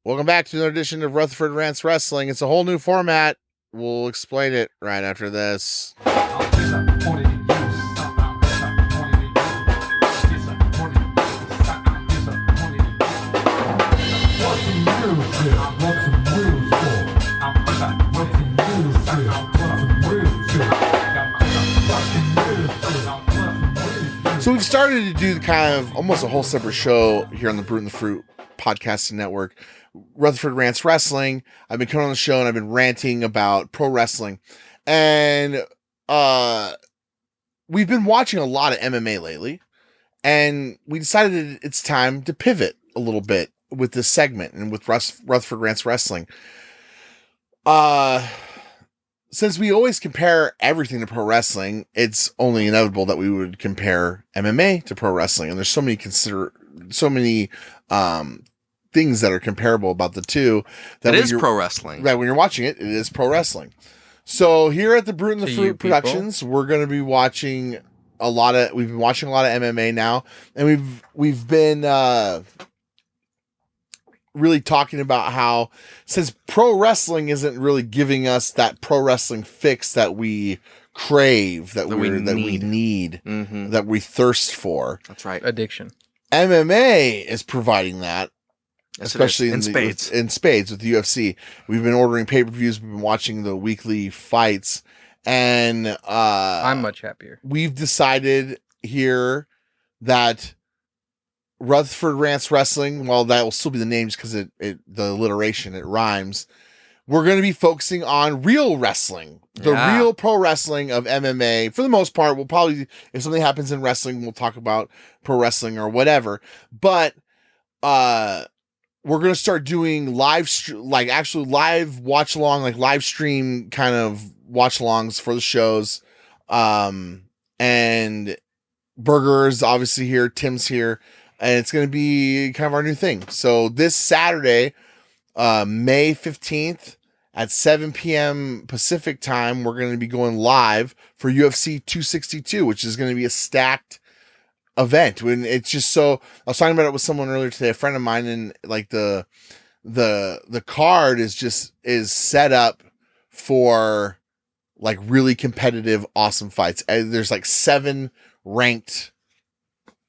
Welcome back to another edition of Rutherford Rants Wrestling. It's a whole new format. We'll explain it right after this. So we've started to do kind of almost a whole separate show here on the Brute and the Fruit podcasting network. Rutherford Rants Wrestling. I've been coming on the show and I've been ranting about pro wrestling. And we've been watching a lot of MMA lately. And we decided it's time to pivot a little bit with this segment and with Rutherford Rants Wrestling. Since we always compare everything to pro wrestling, it's only inevitable that we would compare MMA to pro wrestling. And there's so many things that are comparable about the two. That it is pro wrestling. Right, when you're watching it, it is pro wrestling. So here at the Brute and the Fruit Productions, we're going to be watching we've been watching a lot of MMA now, and we've been really talking about how, since pro wrestling isn't really giving us that pro wrestling fix that we crave, that we need, mm-hmm. that we thirst for. That's right. Addiction. MMA is providing that. Yes, especially in spades. In spades with the UFC. We've been ordering pay-per-views. We've been watching the weekly fights, and I'm much happier. We've decided here that Rutherford Rants Wrestling, well, that will still be the name just because the alliteration, it rhymes. We're going to be focusing on real wrestling, the real pro wrestling of MMA. For the most part, we'll probably, if something happens in wrestling, we'll talk about pro wrestling or whatever. But we're going to start doing live watch along, like live stream kind of watch alongs for the shows. And Burger's obviously here, Tim's here, and it's going to be kind of our new thing. So this Saturday, May 15th at 7 p.m. Pacific time, we're going to be going live for UFC 262, which is going to be a stacked event. When it's just so, I was talking about it with someone earlier today, a friend of mine, and like the card is set up for like really competitive, awesome fights. And there's like 7 ranked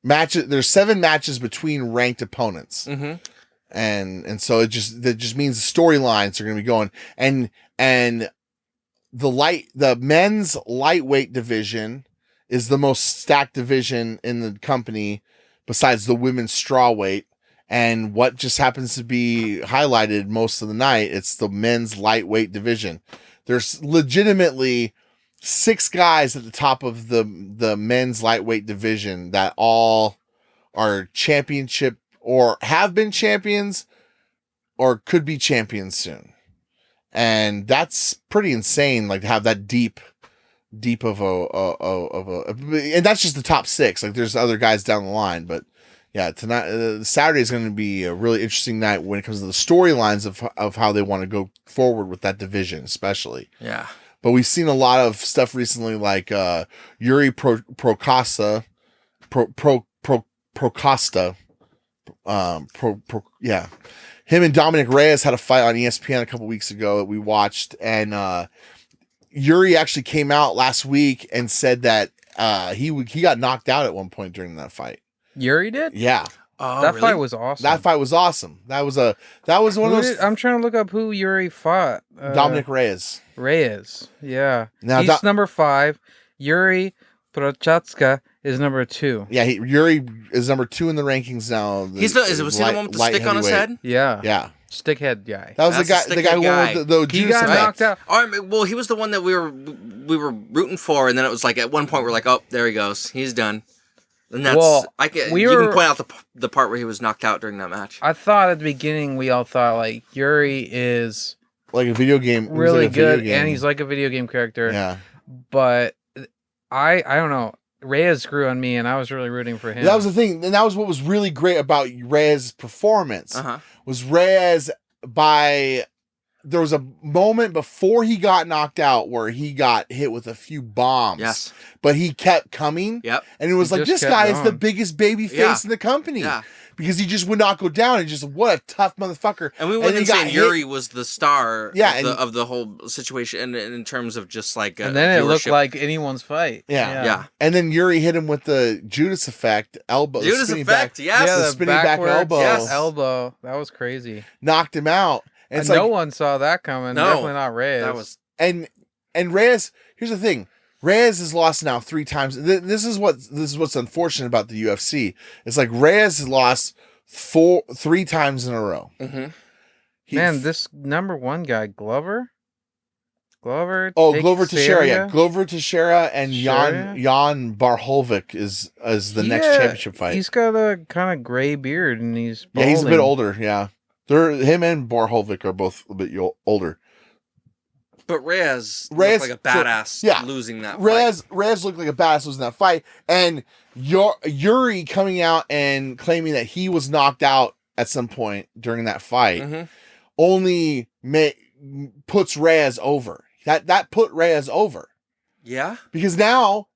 matches. There's 7 matches between ranked opponents. Mm-hmm. And so that just means the storylines are going to be going, and the men's lightweight division is the most stacked division in the company besides the women's strawweight. And what just happens to be highlighted most of the night, it's the men's lightweight division. There's legitimately 6 guys at the top of the men's lightweight division that all are championship or have been champions or could be champions soon. And that's pretty insane, like to have that deep of a and that's just the top 6. Like there's other guys down the line, but yeah, tonight, Saturday is going to be a really interesting night when it comes to the storylines of how they want to go forward with that division, especially. Yeah. But we've seen a lot of stuff recently, like Yuri Procosta, him and Dominic Reyes had a fight on ESPN a couple weeks ago that we watched, and Yuri actually came out last week and said that he got knocked out at one point during that fight. Yuri did? Yeah. That fight was awesome. That fight was awesome. That was one of those. I'm trying to look up who Yuri fought. Dominic Reyes. Yeah. Now, he's number 5. Yuri Prochazka is number 2. Yeah, Yuri is number 2 in the rankings now. Was he the one with the stick on his head? Yeah. Yeah. Stickhead guy. That was the guy who wore the he got knocked out. Well, he was the one that we were rooting for, and then it was like at one point we're like, oh, there he goes, he's done. And that's you can point out the part where he was knocked out during that match. I thought at the beginning we all thought like Yuri is like a video game, really good, and he's like a video game character. Yeah, but I don't know. Reyes grew on me, and I was really rooting for him. That was the thing, and that was what was really great about Reyes' performance. Was Reyes there was a moment before he got knocked out where he got hit with a few bombs. Yes. But he kept coming. Yep. And it was like, this guy is the biggest baby face in the company. Yeah. because he just would not go down. And just what a tough motherfucker. And we wouldn't say Yuri was the star of the whole situation in terms of just like and then it looked like anyone's fight. Yeah. And then Yuri hit him with the Judas effect elbow. Judas effect, yes. Yeah, the spinning back elbow. Yes. Elbow. That was crazy. Knocked him out. And no one saw that coming. No. Definitely not Reyes. That was... And Reyes, here's the thing. Reyes has lost now 3 times. This is what's unfortunate about the UFC. It's like Reyes has lost 3 times in a row. Mm-hmm. Man, this number 1 guy, Glover. Glover Teixeira. Yeah. Glover Teixeira and Jan Barhovic is the next championship fight. He's got a kind of gray beard and he's balding. Yeah, he's a bit older. Yeah, him and Barhovic are both a bit older. But Reyes looked like a badass losing that fight. Reyes looked like a badass losing that fight, and Yuri coming out and claiming that he was knocked out at some point during that fight only puts Reyes over. That put Reyes over. Yeah. Because now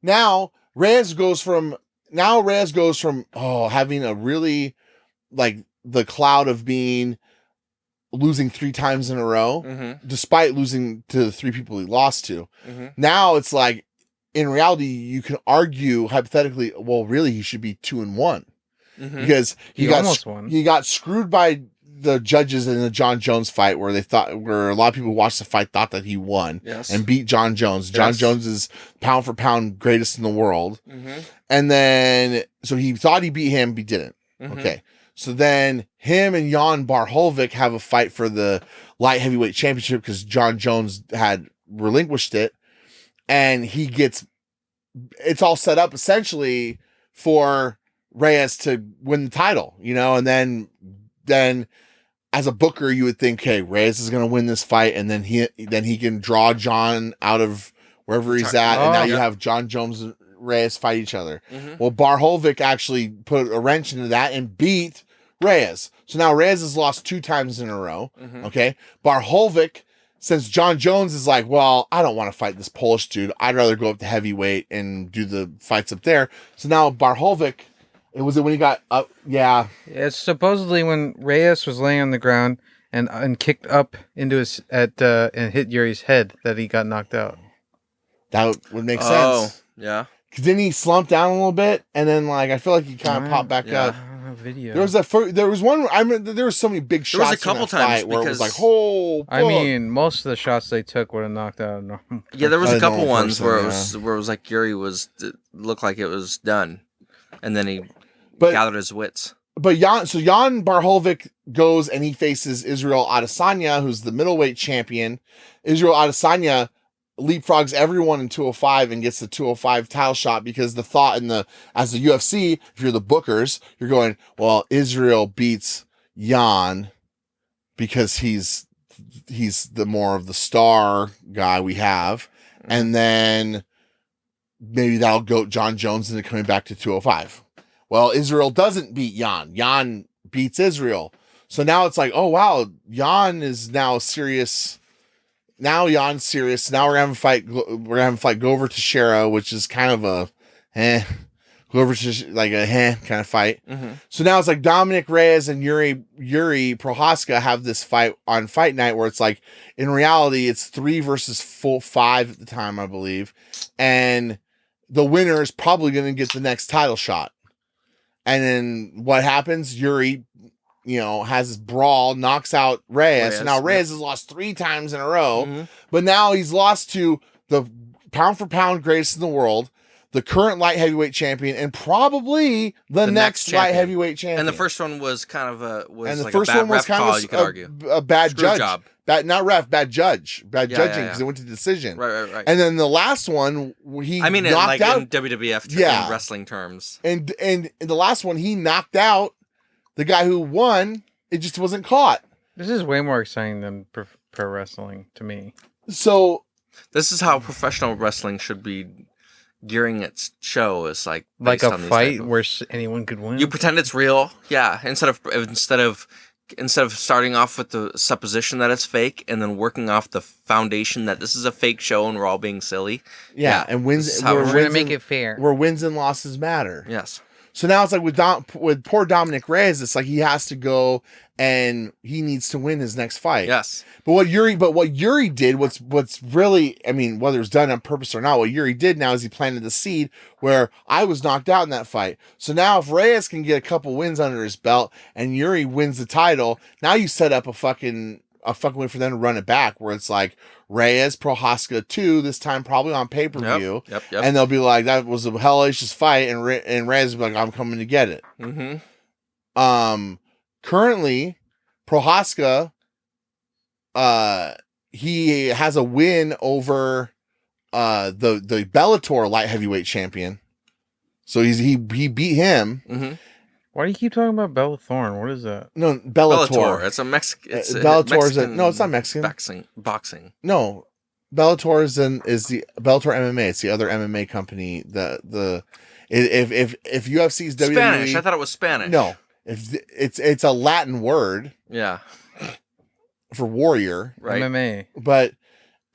Reyes goes from having a really like the cloud of being losing 3 times in a row, despite losing to the 3 people he lost to. Now it's like, in reality, you can argue hypothetically, well, really he should be 2-1 because he got screwed by the judges in the John Jones fight where a lot of people watched the fight thought that he won and beat John Jones. John Jones is pound for pound greatest in the world. And then, so he thought he beat him, but he didn't. Okay. So then him and Jan Barhovic have a fight for the light heavyweight championship because John Jones had relinquished it. And it's all set up essentially for Reyes to win the title, and then as a booker, you would think, okay, Reyes is going to win this fight, and then he can draw John out of wherever he's at, and now you have John Jones and Reyes fight each other. Well, Barhovic actually put a wrench into that and beat Reyes. So now Reyes has lost 2 times in a row. Okay. Barhovic, since John Jones is like, well, I don't want to fight this Polish dude. I'd rather go up to heavyweight and do the fights up there. So now Barhovic, was it when he got up? Yeah. It's supposedly when Reyes was laying on the ground and kicked up into and hit Yuri's head that he got knocked out. That would make sense. Oh, yeah. Because then he slumped down a little bit, and then I feel like he kind of popped back up. Video. There was one. there was so many big shots. There was a couple times where it was like, oh. I mean, most of the shots they took would have knocked out. Yeah, there was a couple ones where it was like Yuri looked like it was done, and then he gathered his wits. But Jan Barhovic goes and he faces Israel Adesanya, who's the middleweight champion. Israel Adesanya leapfrogs everyone in 205 and gets the 205 title shot because the thought as the UFC, if you're the bookers, you're going, well, Israel beats Jan because he's the more of the star guy we have. And then maybe that'll goat John Jones into coming back to 205. Well, Israel doesn't beat Jan. Jan beats Israel. So now it's like, oh wow, Jan is now serious. Now Jan's serious. Now we're gonna fight Glover Teixeira, which is kind of a Glover kind of fight. So now it's like Dominic Reyes and Yuri Prohaska have this fight on fight night where it's like, in reality, it's 3 versus 5 at the time, I believe. And the winner is probably going to get the next title shot. And then what happens? Yuri, has his brawl, knocks out Reyes. So now Reyes has lost 3 times in a row, but now he's lost to the pound for pound greatest in the world, the current light heavyweight champion, and probably the next light heavyweight champion. And the first one was kind of a bad Screw judge. Job. Bad judge. Bad judging because it went to decision. Right. And then the last one, he knocked out in WWF in wrestling terms. And in the last one, he knocked out the guy who won. It just wasn't caught. This is way more exciting than pro wrestling to me. So this is how professional wrestling should be gearing its show. Is like a fight where anyone could win. You pretend it's real, yeah. Instead of starting off with the supposition that it's fake and then working off the foundation that this is a fake show and we're all being silly. Yeah. And we're going to make it fair. Where wins and losses matter. Yes. So now it's like with poor Dominic Reyes, it's like he has to go and he needs to win his next fight. Yes. But what Yuri did, what's really, I mean, whether it's done on purpose or not, what Yuri did now is he planted the seed where I was knocked out in that fight. So now if Reyes can get a couple wins under his belt and Yuri wins the title, now you set up a fucking way for them to run it back where it's like Reyes Prohaska 2, this time probably on pay-per-view. Yep. And they'll be like, that was a hellacious fight, and Reyes will be like, I'm coming to get it. Mm-hmm. Currently, Prohaska, he has a win over the Bellator light heavyweight champion. So he beat him. Mm-hmm. Why do you keep talking about Bellathorn? What is that? No, Bellator. It's a Mexican. Bellator no, it's not Mexican. Boxing. No, Bellator is the Bellator MMA. It's the other MMA company. If UFC's WWE, Spanish. I thought it was Spanish. No, if it's a Latin word. Yeah. For warrior, right? MMA. But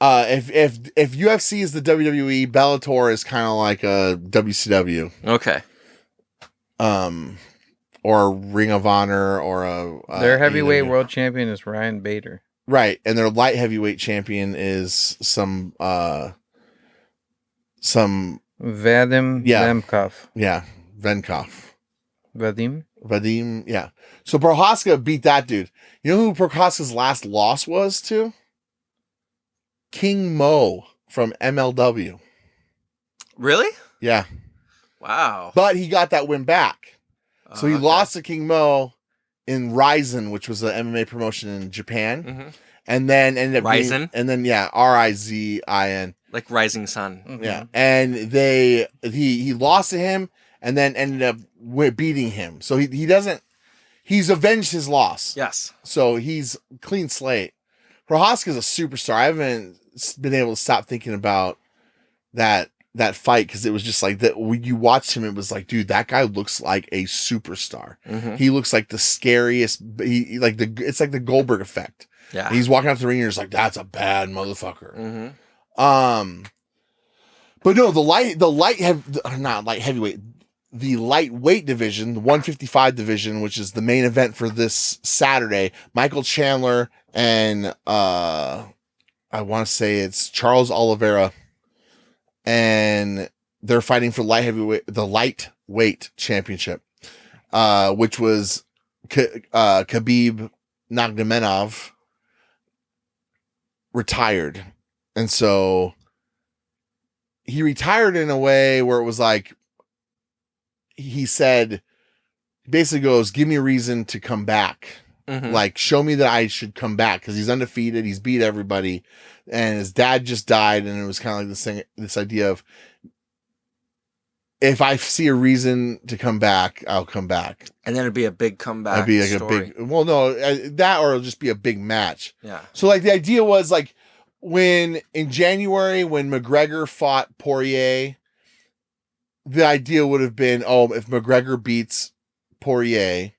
if UFC is the WWE, Bellator is kind of like a WCW. Okay. Or a Ring of Honor, or their heavyweight world champion is Ryan Bader. Right, and their light heavyweight champion is some Vadim Nemkov. Yeah, Venkov. Vadim, yeah. So Prohaska beat that dude. You know who Prohaska's last loss was to? King Mo from MLW. Really? Yeah. Wow. But he got that win back. So he lost to King Mo in Rizin, which was an MMA promotion in Japan. Mm-hmm. And then ended up Rizin? Rizin. Like Rising Sun. Mm-hmm. Yeah. And he lost to him and then ended up beating him. So he's avenged his loss. Yes. So he's clean slate. Prohaska's a superstar. I haven't been able to stop thinking about that fight because it was just like that. When you watched him, it was like, dude, that guy looks like a superstar. Mm-hmm. He looks like the scariest. It's like the Goldberg effect. Yeah, he's walking out the ring and you're just like, that's a bad motherfucker. Mm-hmm. But no, the lightweight division, the 155 division, which is the main event for this Saturday. Michael Chandler and I want to say it's Charles Oliveira. And they're fighting for the lightweight championship, which was Khabib Nurmagomedov retired. And so he retired in a way where it was like, he said, basically goes, give me a reason to come back. Mm-hmm. Like, show me that I should come back because he's undefeated. He's beat everybody. And his dad just died. And it was kind of like this idea of, if I see a reason to come back, I'll come back. And then it'd be a big comeback. It'd be like story. that, or it'll just be a big match. Yeah. So like the idea was like in January, when McGregor fought Poirier, the idea would have been, if McGregor beats Poirier,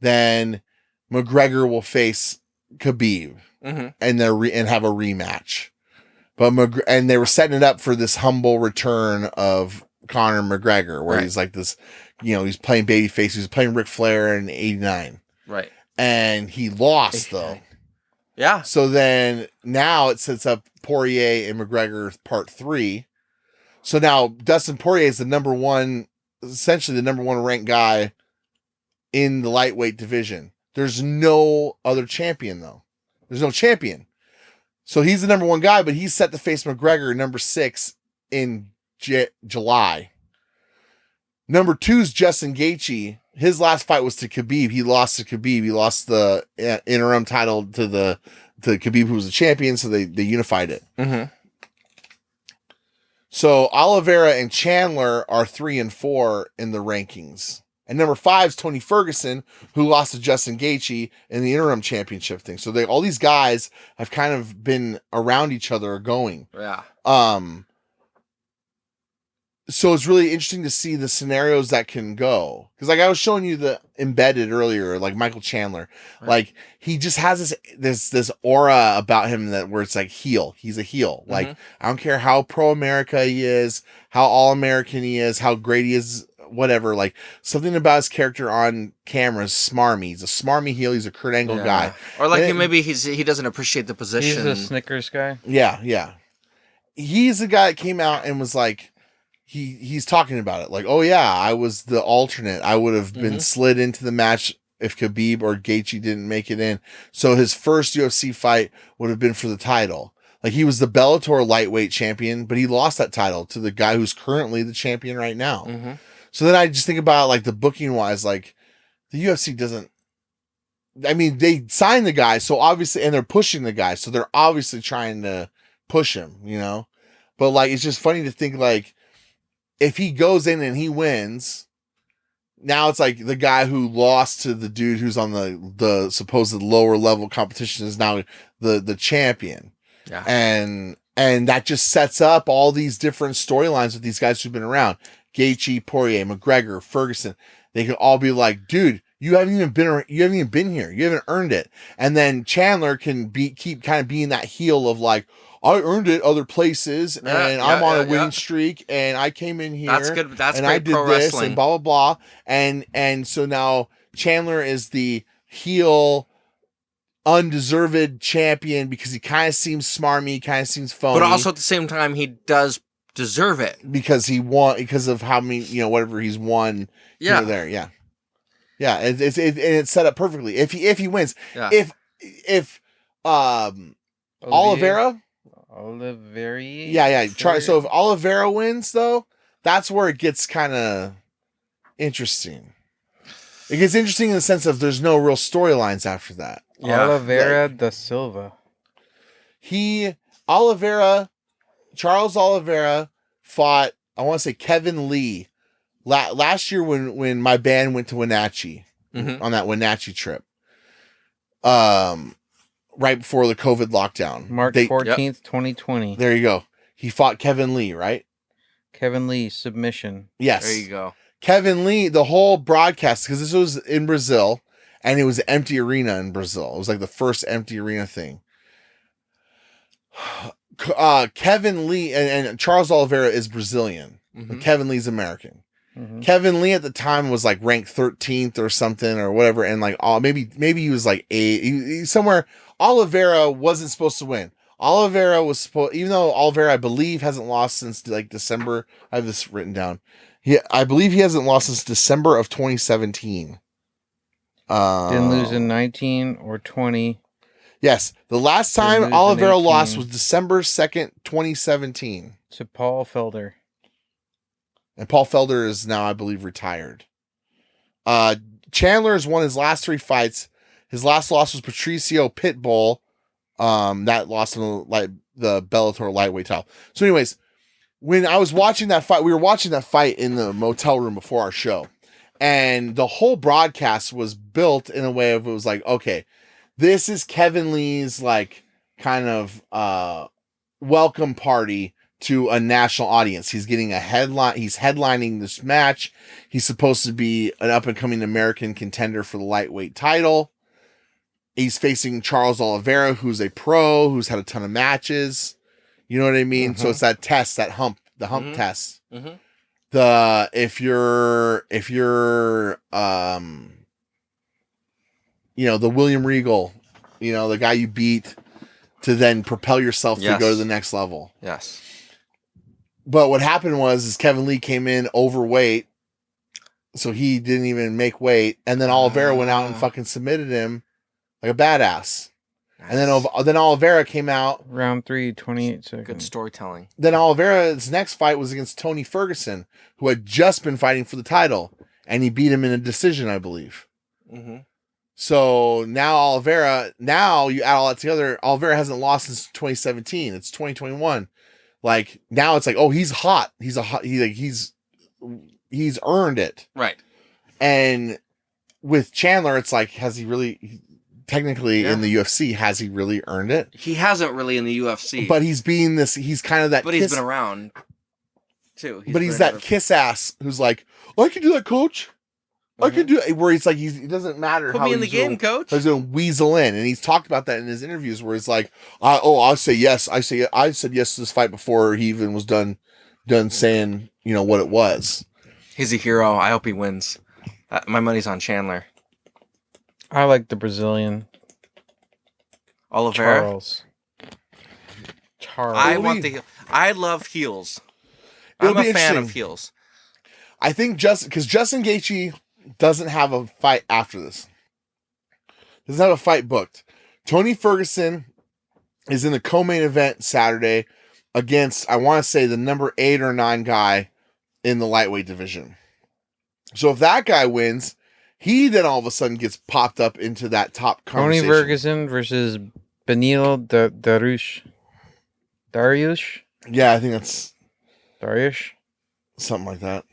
then McGregor will face Khabib and have a rematch. And they were setting it up for this humble return of Conor McGregor, where he's like this, he's playing babyface. He was playing Ric Flair in '89. Right. And he lost, though. Yeah. So then now it sets up Poirier and McGregor part 3. So now Dustin Poirier is essentially the number one ranked guy in the lightweight division. There's no other champion, though. There's no champion. So he's the number one guy, but he's set to face McGregor, number 6, in July. Number 2 is Justin Gaethje. His last fight was to Khabib. He lost to Khabib. He lost the interim title to Khabib, who was the champion, so they unified it. Mm-hmm. So Oliveira and Chandler are 3 and 4 in the rankings. And number 5 is Tony Ferguson, who lost to Justin Gaethje in the interim championship thing. So all these guys have kind of been around each other going. Yeah. So it's really interesting to see the scenarios that can go. Because like I was showing you the embedded earlier, like Michael Chandler, like he just has this aura about him where it's like heel. He's a heel. Like I don't care how pro America he is, how all American he is, how great he is whatever. Like something about his character on camera is smarmy. He's a smarmy heel. He's a Kurt Angle guy. Or like he doesn't appreciate the position. He's a Snickers guy. Yeah. He's the guy that came out and was like, he's talking about it. Like, oh yeah, I was the alternate. I would have been slid into the match if Khabib or Gaethje didn't make it in. So his first UFC fight would have been for the title. Like he was the Bellator lightweight champion, but he lost that title to the guy who's currently the champion right now. Mm-hmm. So then I just think about like the booking wise, like the UFC doesn't, I mean, they signed the guy. So obviously, and they're pushing the guy. So they're obviously trying to push him, you know, but like, it's just funny to think like if he goes in and he wins, now it's like the guy who lost to the dude who's on the supposed lower level competition is now the champion. Yeah. And that just sets up all these different storylines with these guys who've been around. Gaethje, Poirier, McGregor, Ferguson. They can all be like, dude, you haven't even been here. You haven't earned it. And then Chandler can keep kind of being that heel of like, I earned it other places and I'm on a winning streak and I came in here. That's good. That's and great I did pro this wrestling. and blah, blah, blah. And so now Chandler is the heel undeserved champion because he kind of seems smarmy, kind of seems phony. But also at the same time, he does deserve it. Because he won, because of how many, whatever he's won. Yeah. There. Yeah. Yeah. It's set up perfectly. If he wins, if Oliveira. Yeah. So if Oliveira wins though, that's where it gets kind of interesting. It gets interesting in the sense of there's no real storylines after that. Yeah. Oliveira da Silva. Charles Oliveira fought, I want to say Kevin Lee last year when my band went to Wenatchee on that Wenatchee trip. Right before the COVID lockdown. March 14th, 2020. There you go. He fought Kevin Lee, right? Kevin Lee, submission. Yes. There you go. Kevin Lee, the whole broadcast, because this was in Brazil, and it was an empty arena in Brazil. It was like the first empty arena thing. Kevin Lee and Charles Oliveira is Brazilian. Mm-hmm. Kevin Lee's American. Mm-hmm. Kevin Lee at the time was like ranked 13th or something or whatever, and like maybe he was like 8. He somewhere. Oliveira wasn't supposed to win. Oliveira was supposed, even though Oliveira I believe hasn't lost since like December. I have this written down. I believe he hasn't lost since December of 2017. Didn't lose in 19 or 20. Yes. The last time Oliveira lost was December 2nd, 2017. To Paul Felder. And Paul Felder is now, I believe, retired. Chandler has won his last 3 fights. His last loss was Patricio Pitbull. That lost him the Bellator lightweight title. So anyways, when I was watching that fight, we were watching that fight in the motel room before our show. And the whole broadcast was built in a way of, it was like, okay, this is Kevin Lee's like kind of welcome party to a national audience. He's getting a headline. He's headlining this match. He's supposed to be an up and coming American contender for the lightweight title. He's facing Charles Oliveira, who's a pro, who's had a ton of matches. You know what I mean? Mm-hmm. So it's that test, the hump test. Mm-hmm. If you're the William Regal, the guy you beat to then propel yourself to go to the next level. Yes. But what happened is Kevin Lee came in overweight, so he didn't even make weight, and then Oliveira went out and fucking submitted him like a badass. Nice. And then Oliveira came out. Round 3, 28 seconds. Good storytelling. Then Oliveira's next fight was against Tony Ferguson, who had just been fighting for the title, and he beat him in a decision, I believe. Mm-hmm. So now you add all that together, Oliveira hasn't lost since 2017. It's 2021. Like now it's like, oh, he's hot. He's earned it. Right. And with Chandler, it's like, has he really, technically in the UFC, has he really earned it? He hasn't really in the UFC. But he's kind of that. But he's been around too. He's that kiss ass who's like, oh, I can do that, coach. I can do it. Where he's like, it doesn't matter Put me in the game, coach. He's going to weasel in. And he's talked about that in his interviews where he's like, I'll say yes. I said yes to this fight before he even was done saying, what it was. He's a hero. I hope he wins. My money's on Chandler. I like the Brazilian. Oliveira? Charles. I love heels. I'm a fan of heels. I think because Justin Gaethje doesn't have a fight after this. Doesn't have a fight booked. Tony Ferguson is in the co-main event Saturday against, I want to say, the number 8 or 9 guy in the lightweight division. So if that guy wins, he then all of a sudden gets popped up into that top conversation. Tony Ferguson versus Benil Dariush? Yeah, I think that's... Dariush? Something like that.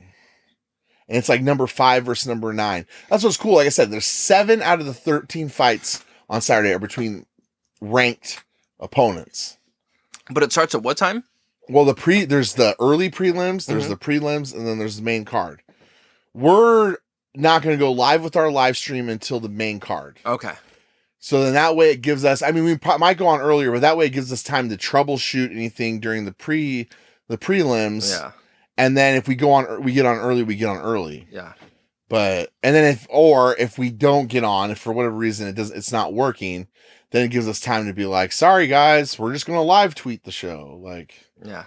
And it's like number 5 versus number 9. That's what's cool. Like I said, there's 7 out of the 13 fights on Saturday are between ranked opponents. But it starts at what time? Well, there's the early prelims, there's the prelims, and then there's the main card. We're not going to go live with our live stream until the main card. Okay. So then that way it gives us, I mean, we might go on earlier, but that way it gives us time to troubleshoot anything during the prelims. Yeah. And then if we get on early. Yeah. But, and then if we don't get on, if for whatever reason it's not working, then it gives us time to be like, sorry guys, we're just going to live tweet the show. Like, yeah.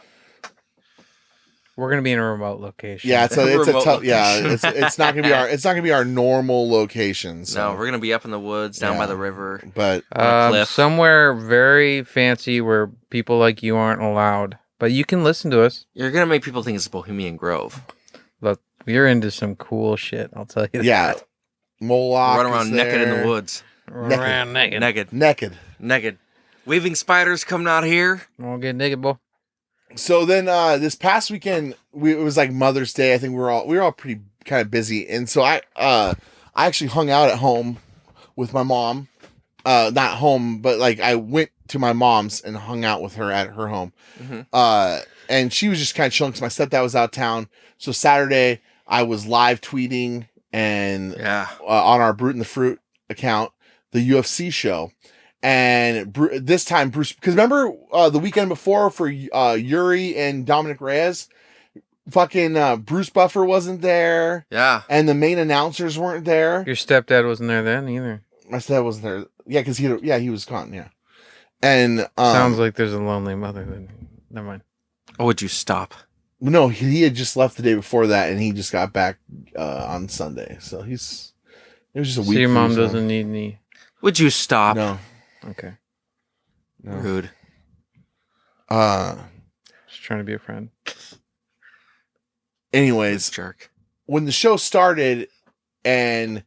We're going to be in a remote location. Yeah, it's not going to be our normal location. So. No, we're going to be up in the woods, down by the river. But somewhere very fancy where people like you aren't allowed. But you can listen to us. You're going to make people think it's Bohemian Grove. Look, we're into some cool shit, I'll tell you that. Yeah. Moloch run around naked in the woods. Naked. Waving spiders coming out here. Won't get naked, boy. So then this past weekend, it was like Mother's Day. I think we were all pretty kind of busy. And so I actually hung out at home with my mom. Not home, but like I went to my mom's and hung out with her at her home. Mm-hmm. And she was just kind of chilling because my stepdad was out of town. So Saturday I was live tweeting and on our Brute and the Fruit account, the UFC show. And this time Bruce, because remember the weekend before for Yuri and Dominic Reyes, fucking Bruce Buffer wasn't there. Yeah. And the main announcers weren't there. Your stepdad wasn't there then either. My stepdad wasn't there. Yeah, because he was gone. Yeah. And sounds like there's a lonely mother. Then never mind. Oh, would you stop? No, he had just left the day before that, and he just got back on Sunday. So it was just a week. So your mom doesn't need any. Would you stop? No. Okay. No. Rude. Just trying to be a friend. Anyways, jerk. When the show started, and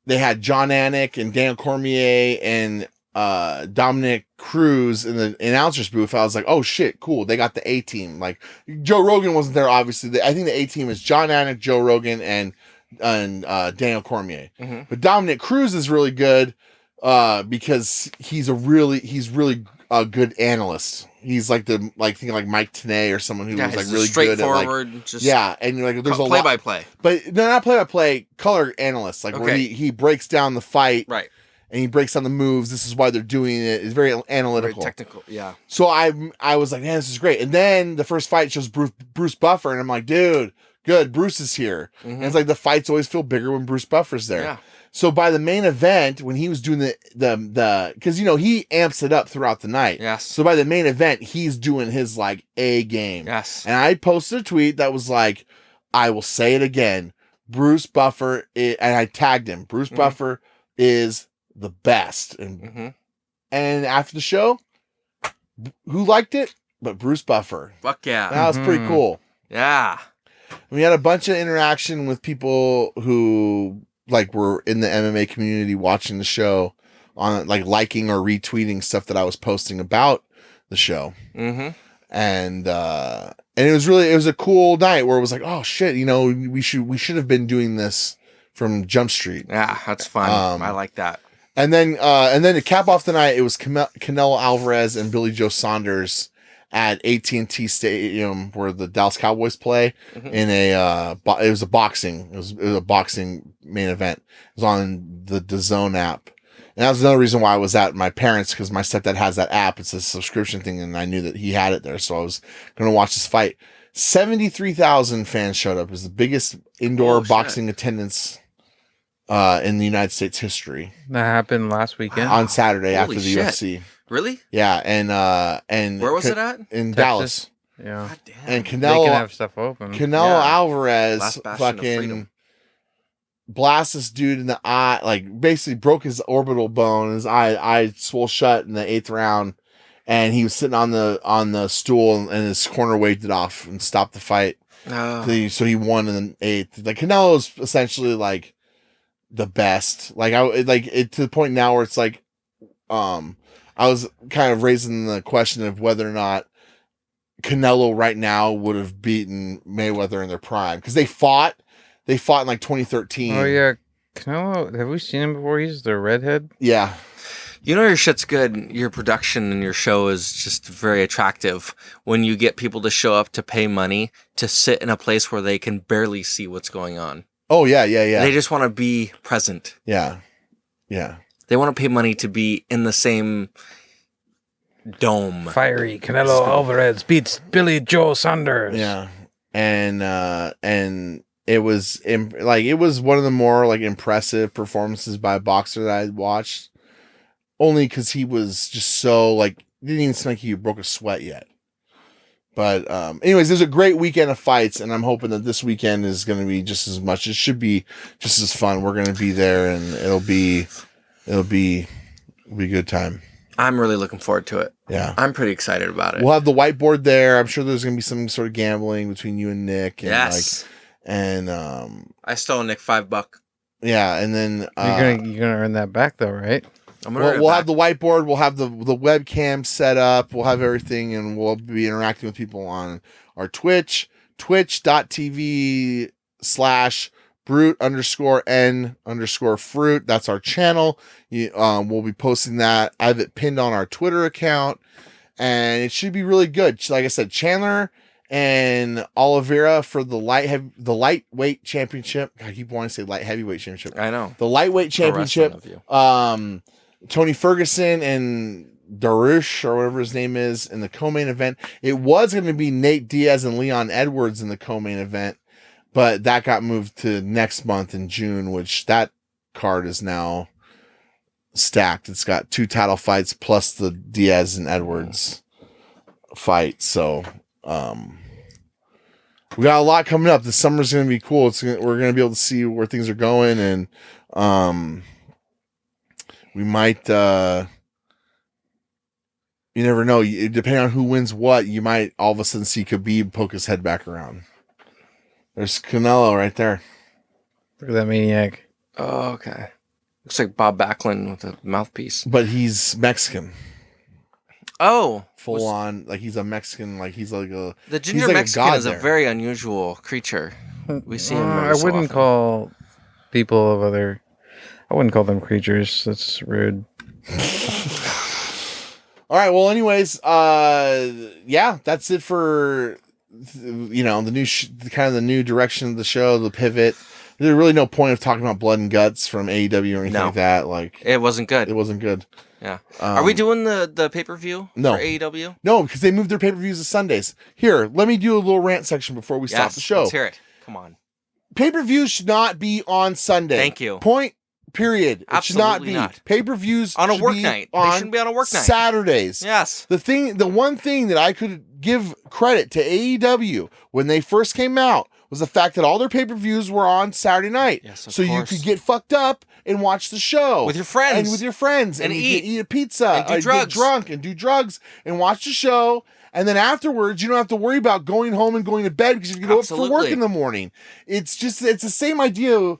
they had John Anik and Dan Cormier and Dominic Cruz in the announcer's booth, I was like, oh shit, cool. They got the A team. Like Joe Rogan wasn't there, obviously. I think the A team is John Anik, Joe Rogan, and Daniel Cormier. Mm-hmm. But Dominic Cruz is really good because he's really a good analyst. He's thinking like Mike Tenay or someone who was like really good at and you're like there's a play-by-play. But no, not play-by-play, color analyst, where he breaks down the fight. Right. And he breaks down the moves. This is why they're doing it. It's very analytical. Very technical, yeah. So I was like, man, this is great. And then the first fight shows Bruce Buffer, and I'm like, dude, good, Bruce is here. Mm-hmm. And it's like the fights always feel bigger when Bruce Buffer's there. Yeah. So by the main event, when he was doing the because he amps it up throughout the night. Yes. So by the main event, he's doing his like A game. Yes. And I posted a tweet that was like, I will say it again, Bruce Buffer, and I tagged him. Bruce Buffer is the best. And after the show, who liked it? But Bruce Buffer. Fuck yeah. That was pretty cool. Yeah. We had a bunch of interaction with people who were in the MMA community watching the show on liking or retweeting stuff that I was posting about the show. Mm-hmm. And it was a cool night where it was like, oh shit, we should have been doing this from Jump Street. Yeah, that's fun. I like that. And then to cap off the night, it was Canelo Alvarez and Billy Joe Saunders at AT&T Stadium where the Dallas Cowboys play in it was a boxing main event. It was on the DAZN app. And that was another reason why I was at my parents, because my stepdad has that app. It's a subscription thing, and I knew that he had it there, so I was going to watch this fight. 73,000 fans showed up. It was the biggest indoor boxing attendance in the United States history. That happened last weekend on Saturday after the UFC. Really? Yeah, and where was it at? In Texas. Dallas. Yeah. God damn. And Canelo, they can have stuff open. Canelo Alvarez Last bastion of fucking freedom. blast this dude in the eye, like basically broke his orbital bone. His eye swole shut in the 8th round, and he was sitting on the stool, and his corner waved it off and stopped the fight. So he won in the 8th. Like Canelo is essentially like the best. Like to the point now where it's like, I was kind of raising the question of whether or not Canelo right now would have beaten Mayweather in their prime, because they fought in like 2013. Oh yeah, Canelo. Have we seen him before? He's the redhead. Yeah. You know your shit's good. Your production and your show is just very attractive when you get people to show up to pay money to sit in a place where they can barely see what's going on. Oh yeah. They just want to be present. Yeah. They want to pay money to be in the same dome. Fiery Canelo Alvarez beats Billy Joe Saunders. Yeah, and it was it was one of the more like impressive performances by a boxer that I watched. Only because he was just so like, didn't even seem like he broke a sweat yet. But anyways, there's a great weekend of fights, and I'm hoping that this weekend is going to be just as much. It should be just as fun. We're going to be there, and it'll be a good time. I'm really looking forward to it. Yeah. I'm pretty excited about it. We'll have the whiteboard there. I'm sure there's going to be some sort of gambling between you and Nick. And yes. I stole Nick $5. Yeah, and then you're gonna earn that back though, right? We'll have the whiteboard. We'll have the webcam set up. We'll have everything, and we'll be interacting with people on our Twitch, twitch.tv/brute_n_fruit. That's our channel. We'll be posting that. I have it pinned on our Twitter account, and it should be really good. Like I said, Chandler and Oliveira for the lightweight championship. I keep wanting to say light heavyweight championship. I know. The lightweight championship. Tony Ferguson and Darush, or whatever his name is, in the co-main event. It was going to be Nate Diaz and Leon Edwards in the co-main event, but that got moved to next month in June, which that card is now stacked. It's got 2 title fights plus the Diaz and Edwards fight. So we got a lot coming up. The summer's going to be cool. We're going to be able to see where things are going, and we might, you never know. Depending on who wins what, you might all of a sudden see Khabib poke his head back around. There's Canelo right there. Look at that maniac. Oh, okay. Looks like Bob Backlund with a mouthpiece. But he's Mexican. Oh. Full on, like he's a Mexican, like he's like a... The ginger Mexican is a very unusual creature. We see him I wouldn't call people of other... I wouldn't call them creatures. That's rude. All right. Well, anyways, yeah, that's it for, the new, kind of the new direction of the show, the pivot. There's really no point of talking about blood and guts from AEW or anything like that. Like, it wasn't good. It wasn't good. Yeah. Are we doing the pay-per-view for AEW? No, because they moved their pay-per-views to Sundays. Here, let me do a little rant section before we stop the show. Let's hear it. Come on. Pay-per-views should not be on Sunday. Thank you. Point. Period. Absolutely it should not be. Pay-per-views on a work night. They shouldn't be on a work night. Saturdays. Yes. The one thing that I could give credit to AEW when they first came out was the fact that all their pay-per-views were on Saturday night. Yes, of so course. You could get fucked up and watch the show with your friends. And eat a pizza and do drugs. Get drunk and do drugs and watch the show. And then afterwards, you don't have to worry about going home and going to bed because you can go up for work in the morning. It's the same idea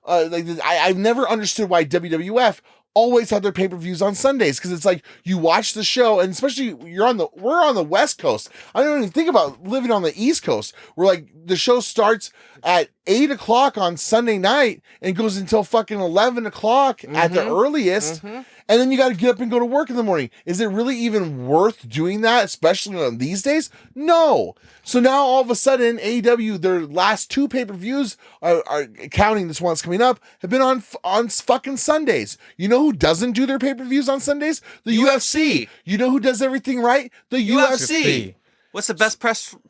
I've never understood why WWF always had their pay-per-views on Sundays, because it's like you watch the show, and especially we're on the West Coast. I don't even think about living on the East Coast, where like the show starts at 8:00 on Sunday night and goes until fucking 11:00 at the earliest. And then you got to get up and go to work in the morning. Is it really even worth doing that, especially on these days? No. So now all of a sudden, AEW, their last 2 pay-per-views, are counting this one that's coming up, have been on fucking Sundays. You know who doesn't do their pay-per-views on Sundays? The UFC. You know who does everything right? The UFC. What's the best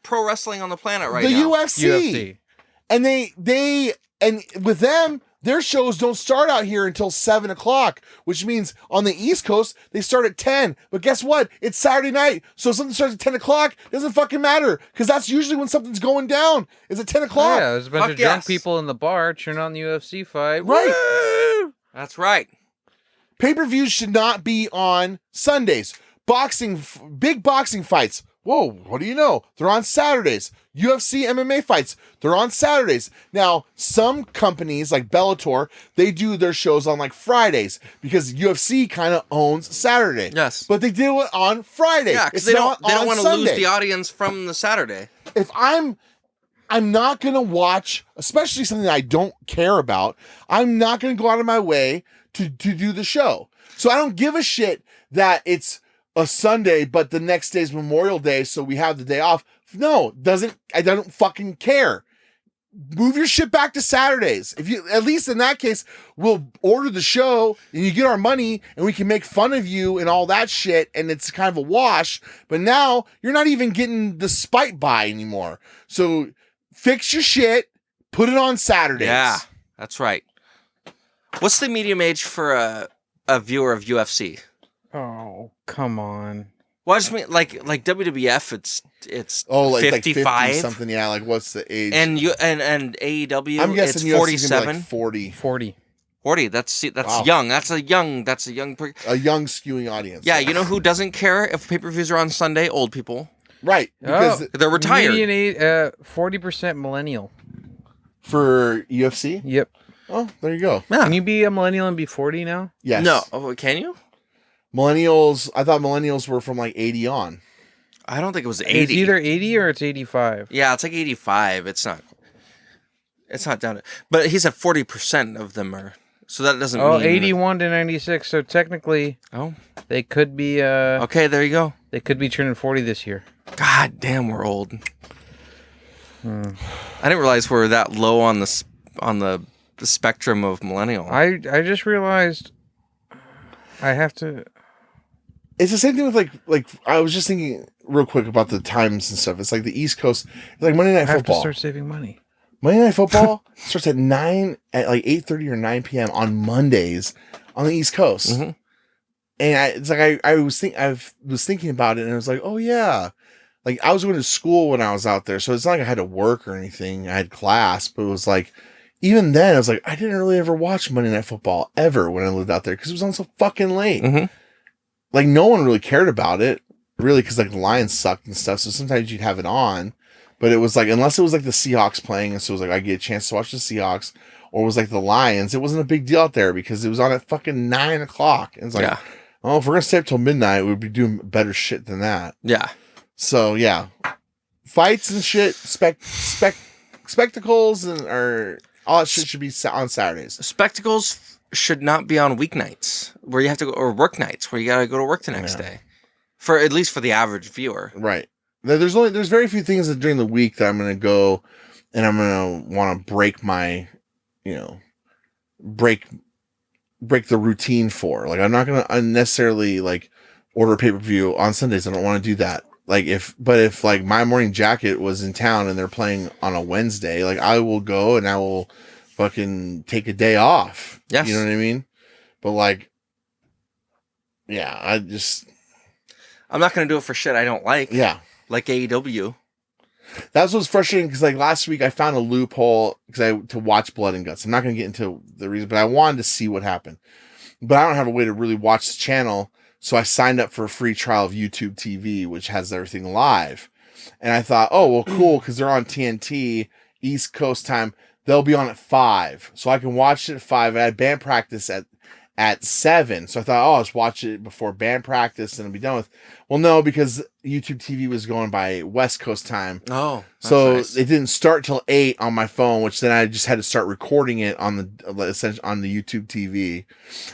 pro wrestling on the planet right now? The UFC. And and with them, their shows don't start out here until 7 o'clock, which means on the East Coast, they start at 10. But guess what? It's Saturday night. So if something starts at 10 o'clock, it doesn't fucking matter. Because that's usually when something's going down. Is at 10 o'clock. Yeah, there's a bunch of drunk people in the bar cheering on the UFC fight. Right. Woo! That's right. Pay-per-views should not be on Sundays. Big boxing fights. Whoa, what do you know? They're on Saturdays. UFC MMA fights, they're on Saturdays. Now, some companies like Bellator, they do their shows on like Fridays because UFC kind of owns Saturday. Yes. But they do it on Friday. Yeah, because they don't want to lose the audience from the Saturday. If I'm not going to watch, especially something that I don't care about, I'm not going to go out of my way to do the show. So I don't give a shit that it's a Sunday, but the next day's Memorial Day, so we have the day off. No, I don't fucking care. Move your shit back to Saturdays. If you, at least in that case, we'll order the show and you get our money and we can make fun of you and all that shit. And it's kind of a wash, but now you're not even getting the spite buy anymore. So fix your shit, put it on Saturdays. Yeah, that's right. What's the medium age for a viewer of UFC? Oh, come on. Well, I just mean like WWF, it's like 55 like 50 something. Yeah, like what's the age? And AEW, I'm guessing it's 47, like 40. 40. That's Wow. young. That's a young A young skewing audience. Yeah, you know who doesn't care if pay-per-views are on Sunday? Old people. Right, because they're retired. Median 40% millennial. For UFC? Yep. Oh, there you go. Yeah. Can you be a millennial and be 40 now? Yes. No. Oh, can you? Millennials, I thought millennials were from like 80 on. I don't think it was 80. It's either 80 or it's 85. Yeah, it's like 85. It's not down to... But he said 40% of them are... So that doesn't mean... 81 to 96. So technically... Oh. They could be... okay, there you go. They could be turning 40 this year. God damn, we're old. I didn't realize we're that low on the spectrum of millennial. I just realized I have to... It's the same thing with like I was just thinking real quick about the times and stuff. It's like the East Coast, it's like Monday Night Football. I have to start saving money. Monday Night Football starts at 8:30 or 9 p.m. on Mondays on the East Coast. Mm-hmm. And I was thinking about it, and I was like, oh yeah, like I was going to school when I was out there, so it's not like I had to work or anything. I had class, but it was like, even then I was like, I didn't really ever watch Monday Night Football ever when I lived out there because it was on so fucking late. Mm-hmm. Like no one really cared about it, really, because like the Lions sucked and stuff. So sometimes you'd have it on, but it was like, unless it was like the Seahawks playing, and so it was like I get a chance to watch the Seahawks, or it was like the Lions, it wasn't a big deal out there because it was on at fucking 9 o'clock. And it's like, oh, if we're gonna stay up till midnight, we'd be doing better shit than that. Yeah. So yeah, fights and shit, spectacles and all that shit should be on Saturdays. Spectacles should not be on weeknights where you have to go, or work nights where you got to go to work the next day, for at least for the average viewer. Right. There's very few things that during the week that I'm going to go and I'm going to want to break my, break the routine for. Like I'm not going to unnecessarily like order pay-per-view on Sundays. I don't want to do that. Like if like My Morning Jacket was in town and they're playing on a Wednesday, like I will go and I will fucking take a day off. Yes. You know what I mean? But like, yeah, I'm not going to do it for shit I don't like. Yeah. Like AEW. That's what's frustrating because like last week I found a loophole to watch Blood and Guts. I'm not going to get into the reason, but I wanted to see what happened. But I don't have a way to really watch the channel. So I signed up for a free trial of YouTube TV, which has everything live. And I thought, oh, well, cool, because they're on TNT, East Coast time. They'll be on at 5. So I can watch it at 5. I had band practice at 7. So I thought, oh, I'll just watch it before band practice and I'll be done with. Well, no, because YouTube TV was going by West Coast time. Oh, so nice. It didn't start till 8 on my phone, which then I just had to start recording it on the YouTube TV,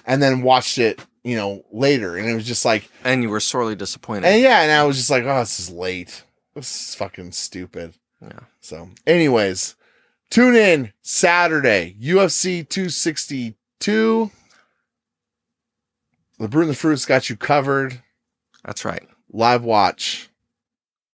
and then watched it, later. And it was just like, and you were sorely disappointed. And I was just like, oh, this is late. This is fucking stupid. Yeah. So, anyways, tune in Saturday, UFC 262. The Brew and the Fruit's got you covered. That's right. Live watch.